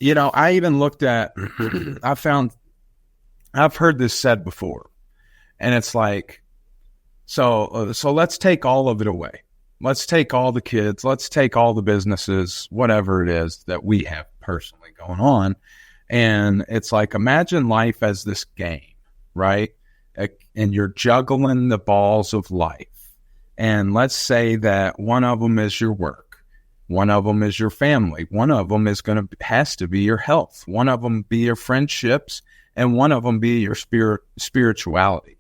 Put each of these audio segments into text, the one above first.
I even looked at, I've heard this said before, and it's like, so let's take all of it away. Let's take all the kids, let's take all the businesses, whatever it is that we have personally going on. And it's like, imagine life as this game, right? And you're juggling the balls of life. And let's say that one of them is your work. One of them is your family. One of them has to be your health. One of them be your friendships, and one of them be your spirituality.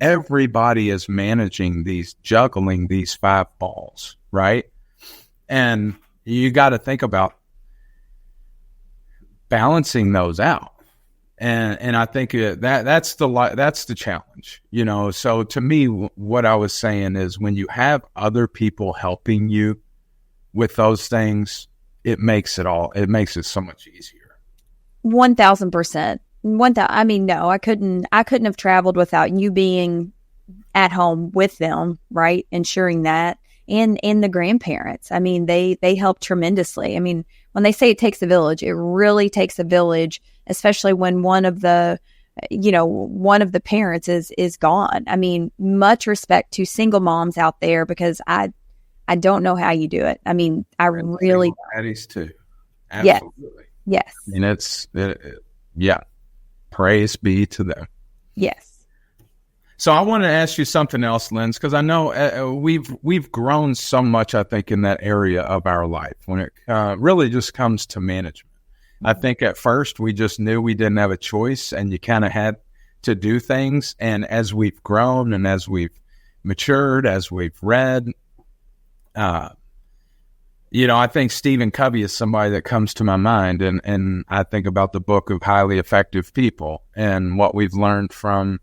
Everybody is juggling these 5 balls, right? And you got to think about balancing those out. And I think that's the challenge, So to me, what I was saying is, when you have other people helping you with those things, it makes it so much easier. 1,000%. I mean, no, I couldn't have traveled without you being at home with them, right? Ensuring that. And the grandparents. I mean, they help tremendously. I mean, when they say it takes a village, it really takes a village, especially when one of the parents is gone. I mean, much respect to single moms out there, because I don't know how you do it. I mean, I really. Daddies too. Absolutely. Yes. I mean, yeah. Praise be to them. Yes. So I want to ask you something else, Linz, because I know we've grown so much, I think, in that area of our life when it really just comes to management. I think at first we just knew we didn't have a choice, and you kind of had to do things. And as we've grown and as we've matured, as we've read, I think Stephen Covey is somebody that comes to my mind. And I think about the book of Highly Effective People and what we've learned from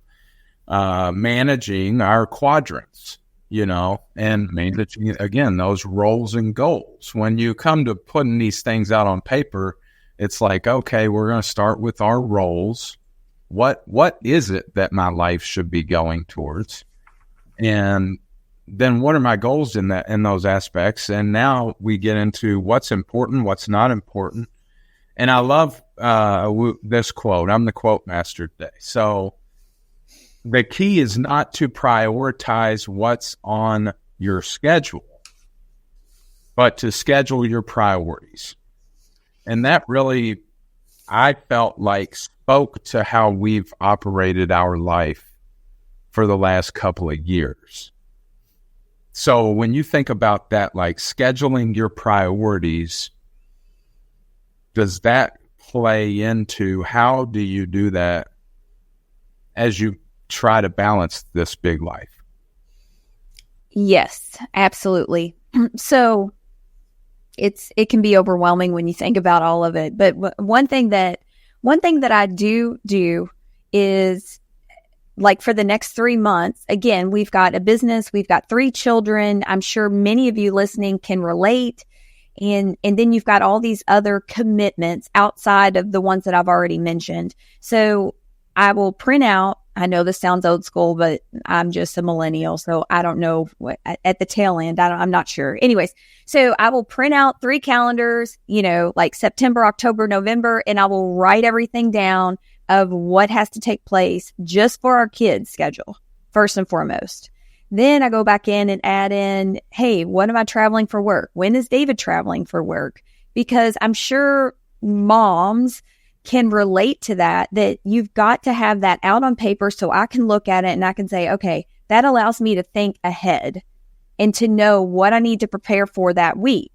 managing our quadrants, and managing, again, those roles and goals. When you come to putting these things out on paper, it's like, okay, we're going to start with our roles. What is it that my life should be going towards? And then what are my goals in those aspects? And now we get into what's important, what's not important. And I love this quote. I'm the quote master today. So the key is not to prioritize what's on your schedule, but to schedule your priorities. And that really, I felt like, spoke to how we've operated our life for the last couple of years. So when you think about that, like scheduling your priorities, does that play into how do you do that as you try to balance this big life? Yes, absolutely. So it can be overwhelming when you think about all of it. But one thing that I do is, like, for the next 3 months, again, we've got a business, we've got 3 children. I'm sure many of you listening can relate. And then you've got all these other commitments outside of the ones that I've already mentioned. So I will print out, I know this sounds old school, but I'm just a millennial, so I don't know at the tail end. I'm not sure. Anyways, so I will print out 3 calendars, like September, October, November, and I will write everything down of what has to take place just for our kids' schedule, first and foremost. Then I go back in and add in, hey, when am I traveling for work? When is David traveling for work? Because I'm sure moms can relate to that you've got to have that out on paper so I can look at it and I can say, okay, that allows me to think ahead and to know what I need to prepare for that week.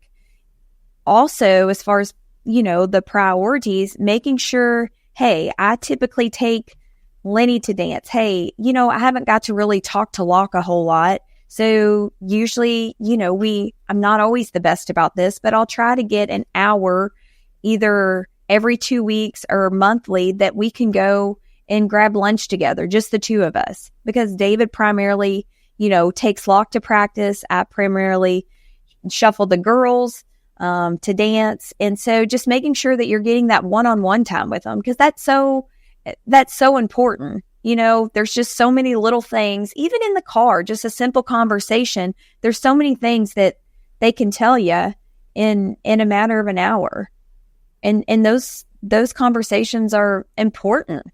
Also, as far as, the priorities, making sure, hey, I typically take Lenny to dance. Hey, I haven't got to really talk to Locke a whole lot. So usually, I'm not always the best about this, but I'll try to get an hour either every 2 weeks or monthly that we can go and grab lunch together, just the 2 of us. Because David primarily, takes Locke to practice. I primarily shuffle the girls to dance. And so just making sure that you're getting that one-on-one time with them, because that's so important. There's just so many little things, even in the car, just a simple conversation. There's so many things that they can tell you in a matter of an hour. And those conversations are important.